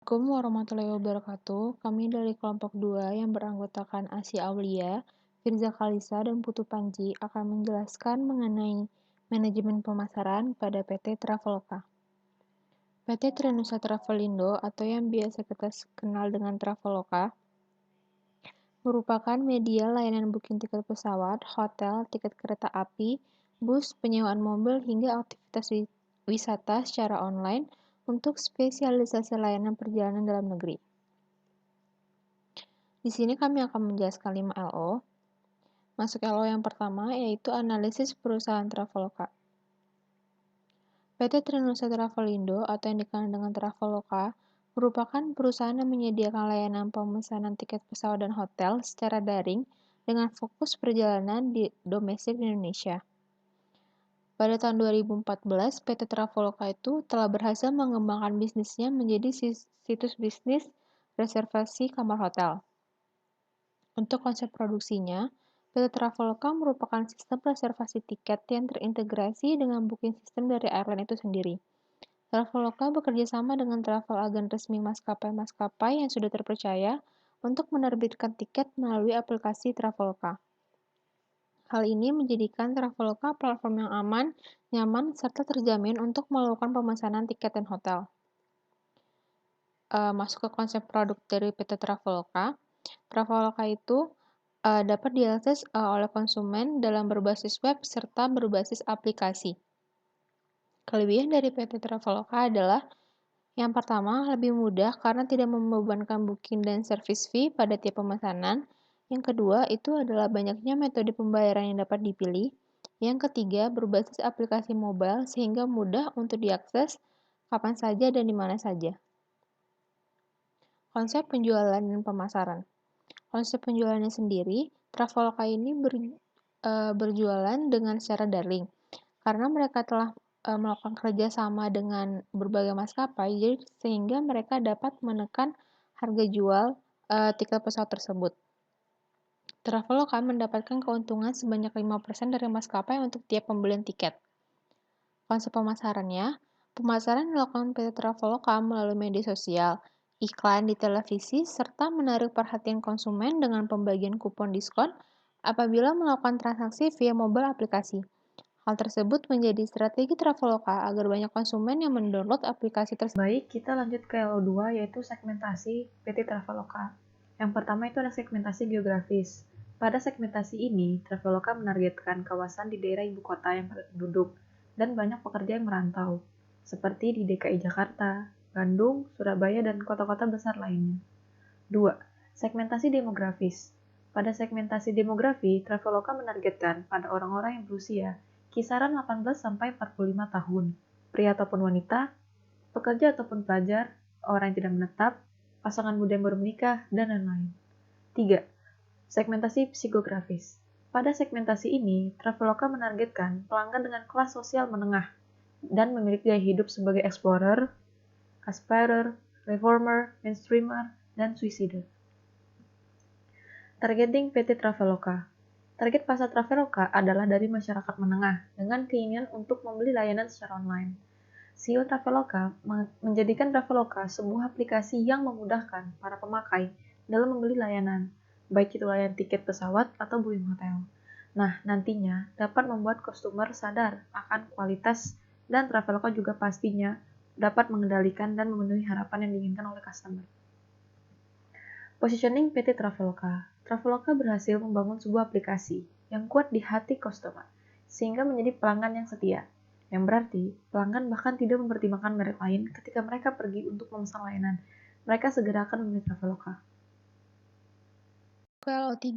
Assalamualaikum warahmatullahi wabarakatuh. Kami dari kelompok 2 yang beranggotakan Asy Aulia, Firza Kalisa, dan Putu Panji akan menjelaskan mengenai manajemen pemasaran pada PT Traveloka. PT Trinusa Travelindo atau yang biasa kita kenal dengan Traveloka merupakan media layanan booking tiket pesawat, hotel, tiket kereta api, bus, penyewaan mobil, hingga aktivitas wisata secara online untuk spesialisasi layanan perjalanan dalam negeri. Di sini kami akan menjelaskan 5 LO. Masuk LO yang pertama yaitu analisis perusahaan Traveloka. PT Trinusa Travelindo atau yang dikenal dengan Traveloka merupakan perusahaan yang menyediakan layanan pemesanan tiket pesawat dan hotel secara daring dengan fokus perjalanan di domestik di Indonesia. Pada tahun 2014, PT Traveloka itu telah berhasil mengembangkan bisnisnya menjadi situs bisnis reservasi kamar hotel. Untuk konsep produksinya, PT Traveloka merupakan sistem reservasi tiket yang terintegrasi dengan booking system dari airline itu sendiri. Traveloka bekerja sama dengan travel agen resmi maskapai-maskapai yang sudah terpercaya untuk menerbitkan tiket melalui aplikasi Traveloka. Hal ini menjadikan Traveloka platform yang aman, nyaman, serta terjamin untuk melakukan pemesanan tiket dan hotel. Masuk ke konsep produk dari PT Traveloka. Traveloka itu dapat diakses oleh konsumen dalam berbasis web serta berbasis aplikasi. Kelebihan dari PT Traveloka adalah yang pertama, lebih mudah karena tidak membebankan booking dan service fee pada tiap pemesanan. Yang kedua, itu adalah banyaknya metode pembayaran yang dapat dipilih. Yang ketiga, berbasis aplikasi mobile sehingga mudah untuk diakses kapan saja dan di mana saja. Konsep penjualan dan pemasaran. Konsep penjualannya sendiri, Traveloka ini berjualan dengan secara daring. Karena mereka telah melakukan kerjasama dengan berbagai maskapai, jadi sehingga mereka dapat menekan harga jual tiket pesawat tersebut. Traveloka mendapatkan keuntungan sebanyak 5% dari maskapai untuk tiap pembelian tiket. Konsep pemasarannya, pemasaran dilakukan PT Traveloka melalui media sosial, iklan di televisi, serta menarik perhatian konsumen dengan pembagian kupon diskon apabila melakukan transaksi via mobile aplikasi. Hal tersebut menjadi strategi Traveloka agar banyak konsumen yang mendownload aplikasi tersebut. Baik, kita lanjut ke LO2 yaitu segmentasi PT Traveloka. Yang pertama itu ada segmentasi geografis. Pada segmentasi ini, Traveloka menargetkan kawasan di daerah ibu kota yang padat penduduk dan banyak pekerja yang merantau, seperti di DKI Jakarta, Bandung, Surabaya, dan kota-kota besar lainnya. 2. Segmentasi demografis. Pada segmentasi demografi, Traveloka menargetkan pada orang-orang yang berusia kisaran 18-45 tahun, pria ataupun wanita, pekerja ataupun pelajar, orang yang tidak menetap, pasangan muda yang baru menikah, dan lain-lain. 3. Segmentasi psikografis. Pada segmentasi ini, Traveloka menargetkan pelanggan dengan kelas sosial menengah dan memiliki gaya hidup sebagai explorer, aspirer, reformer, mainstreamer, dan suicider. Targeting PT Traveloka. Target pasar Traveloka adalah dari masyarakat menengah dengan keinginan untuk membeli layanan secara online. CEO Traveloka menjadikan Traveloka sebuah aplikasi yang memudahkan para pemakai dalam membeli layanan, baik itu layanan tiket pesawat atau booking hotel. Nah, nantinya dapat membuat customer sadar akan kualitas dan Traveloka juga pastinya dapat mengendalikan dan memenuhi harapan yang diinginkan oleh customer. Positioning PT Traveloka. Traveloka berhasil membangun sebuah aplikasi yang kuat di hati customer, sehingga menjadi pelanggan yang setia. Yang berarti, pelanggan bahkan tidak mempertimbangkan merek lain ketika mereka pergi untuk memesan layanan. Mereka segera akan memilih Traveloka. LO3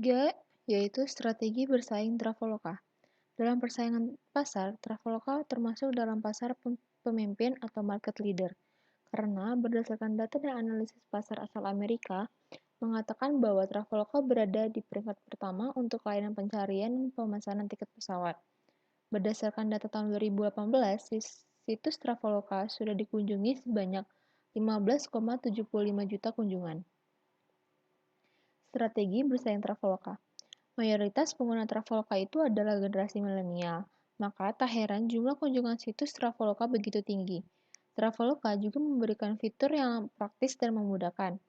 yaitu strategi bersaing Traveloka. Dalam persaingan pasar, Traveloka termasuk dalam pasar pemimpin atau market leader. Karena berdasarkan data dan analisis pasar asal Amerika, mengatakan bahwa Traveloka berada di peringkat pertama untuk layanan pencarian pemesanan tiket pesawat. Berdasarkan data tahun 2018, situs Traveloka sudah dikunjungi sebanyak 15,75 juta kunjungan. Strategi bersaing Traveloka. Mayoritas pengguna Traveloka itu adalah generasi milenial, maka tak heran jumlah kunjungan situs Traveloka begitu tinggi. Traveloka juga memberikan fitur yang praktis dan memudahkan,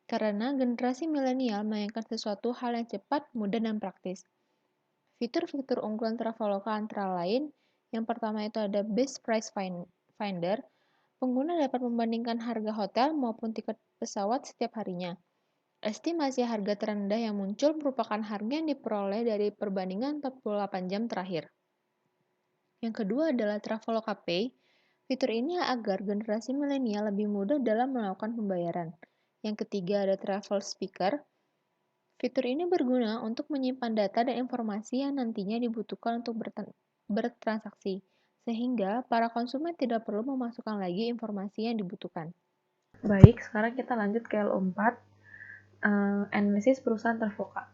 karena generasi milenial menginginkan sesuatu hal yang cepat, mudah, dan praktis. Fitur-fitur unggulan Traveloka antara lain, yang pertama itu ada Best Price Finder. Pengguna dapat membandingkan harga hotel maupun tiket pesawat setiap harinya. Estimasi harga terendah yang muncul merupakan harga yang diperoleh dari perbandingan 48 jam terakhir. Yang kedua adalah Traveloka Pay. Fitur ini agar generasi milenial lebih mudah dalam melakukan pembayaran. Yang ketiga ada Travel Speaker. Fitur ini berguna untuk menyimpan data dan informasi yang nantinya dibutuhkan untuk bertransaksi, sehingga para konsumen tidak perlu memasukkan lagi informasi yang dibutuhkan. Baik, sekarang kita lanjut ke L4, analisis perusahaan Traveloka.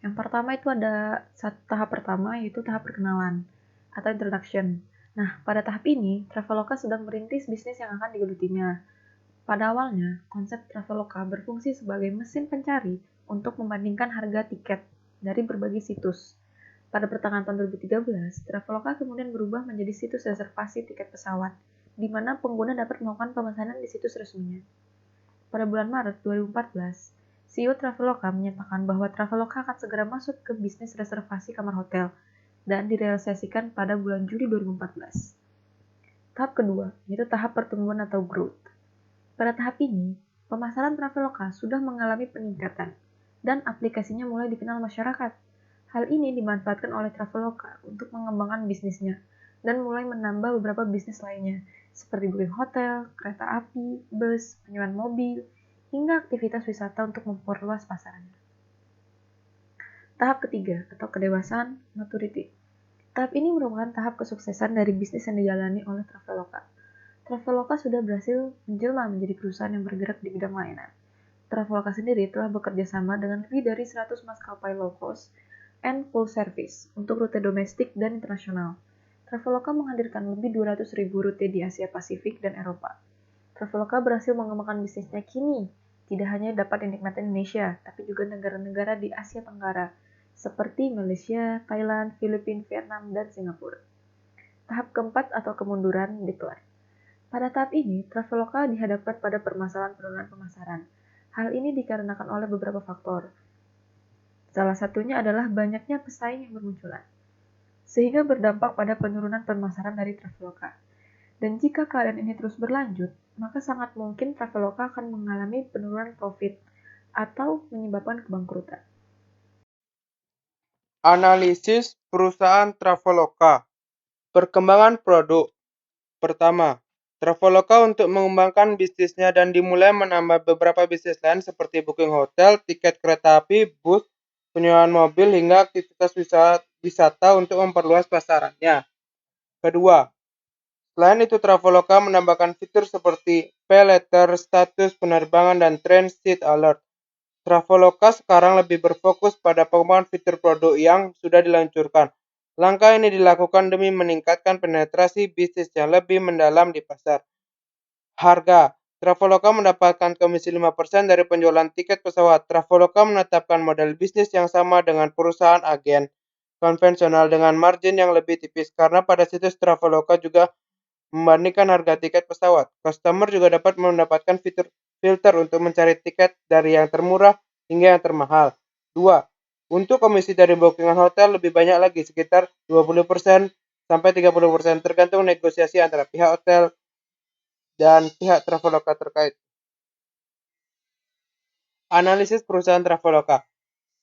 Yang pertama itu ada tahap pertama, yaitu tahap perkenalan atau introduction. Nah, pada tahap ini, Traveloka sedang merintis bisnis yang akan digelutinya. Pada awalnya, konsep Traveloka berfungsi sebagai mesin pencari untuk membandingkan harga tiket dari berbagai situs. Pada pertengahan tahun 2013, Traveloka kemudian berubah menjadi situs reservasi tiket pesawat, di mana pengguna dapat melakukan pemesanan di situs resminya. Pada bulan Maret 2014, CEO Traveloka menyatakan bahwa Traveloka akan segera masuk ke bisnis reservasi kamar hotel dan direalisasikan pada bulan Juli 2014. Tahap kedua, yaitu tahap pertumbuhan atau growth. Pada tahap ini, pemasaran Traveloka sudah mengalami peningkatan dan aplikasinya mulai dikenal masyarakat. Hal ini dimanfaatkan oleh Traveloka untuk mengembangkan bisnisnya dan mulai menambah beberapa bisnis lainnya, seperti booking hotel, kereta api, bus, penyewaan mobil, hingga aktivitas wisata untuk memperluas pasarannya. Tahap ketiga, atau kedewasaan, maturity. Tahap ini merupakan tahap kesuksesan dari bisnis yang dijalani oleh Traveloka. Traveloka sudah berhasil menjelma menjadi perusahaan yang bergerak di bidang layanan. Traveloka sendiri telah bekerja sama dengan lebih dari 100 maskapai low cost and full service untuk rute domestik dan internasional. Traveloka menghadirkan lebih 200.000 rute di Asia Pasifik dan Eropa. Traveloka berhasil mengembangkan bisnisnya kini tidak hanya dapat dinikmati Indonesia, tapi juga negara-negara di Asia Tenggara, seperti Malaysia, Thailand, Filipina, Vietnam, dan Singapura. Tahap keempat atau kemunduran decline. Pada tahap ini, Traveloka dihadapkan pada permasalahan penurunan pemasaran. Hal ini dikarenakan oleh beberapa faktor. Salah satunya adalah banyaknya pesaing yang bermunculan, sehingga berdampak pada penurunan pemasaran dari Traveloka. Dan jika keadaan ini terus berlanjut, maka sangat mungkin Traveloka akan mengalami penurunan profit atau menyebabkan kebangkrutan. Analisis perusahaan Traveloka. Perkembangan produk. Pertama, Traveloka untuk mengembangkan bisnisnya dan dimulai menambah beberapa bisnis lain seperti booking hotel, tiket kereta api, bus, penyewaan mobil, hingga aktivitas wisata untuk memperluas pasarannya. Kedua, selain itu Traveloka menambahkan fitur seperti pay letter, status penerbangan, dan transit alert. Traveloka sekarang lebih berfokus pada pengembangan fitur produk yang sudah diluncurkan. Langkah ini dilakukan demi meningkatkan penetrasi bisnis yang lebih mendalam di pasar. Harga. Traveloka mendapatkan komisi 5% dari penjualan tiket pesawat. Traveloka menetapkan model bisnis yang sama dengan perusahaan agen konvensional dengan margin yang lebih tipis karena pada situs Traveloka juga membandingkan harga tiket pesawat. Customer juga dapat mendapatkan filter untuk mencari tiket dari yang termurah hingga yang termahal. 2. Untuk komisi dari bookingan hotel lebih banyak lagi, sekitar 20% sampai 30% tergantung negosiasi antara pihak hotel dan pihak Traveloka terkait. Analisis perusahaan Traveloka.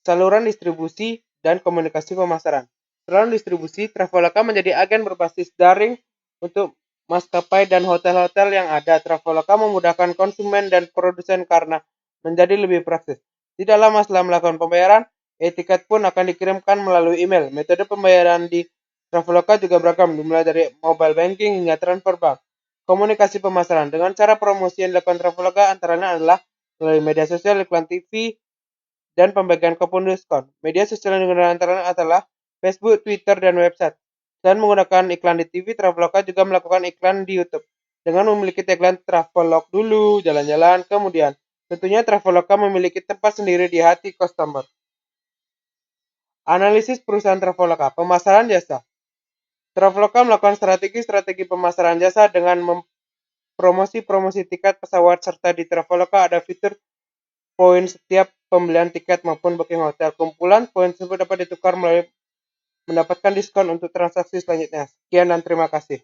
Saluran distribusi dan komunikasi pemasaran. Saluran distribusi, Traveloka menjadi agen berbasis daring untuk maskapai dan hotel-hotel yang ada. Traveloka memudahkan konsumen dan produsen karena menjadi lebih praktis. Tidak lama setelah melakukan pembayaran, e-tiket pun akan dikirimkan melalui email. Metode pembayaran di Traveloka juga beragam, dimulai dari mobile banking hingga transfer bank. Komunikasi pemasaran. Dengan cara promosi yang dilakukan Traveloka antara lain adalah melalui media sosial, iklan TV, dan pembagian kupon diskon. Media sosial yang digunakan antara lain adalah Facebook, Twitter, dan website. Selain menggunakan iklan di TV, Traveloka juga melakukan iklan di YouTube dengan memiliki tagline Travelog dulu, jalan-jalan, kemudian. Tentunya Traveloka memiliki tempat sendiri di hati customer. Analisis perusahaan Traveloka, pemasaran jasa. Traveloka melakukan strategi pemasaran jasa dengan promosi-promosi tiket pesawat, serta di Traveloka ada fitur poin setiap pembelian tiket maupun booking hotel. Kumpulan poin tersebut dapat ditukar melalui mendapatkan diskon untuk transaksi selanjutnya. Sekian dan terima kasih.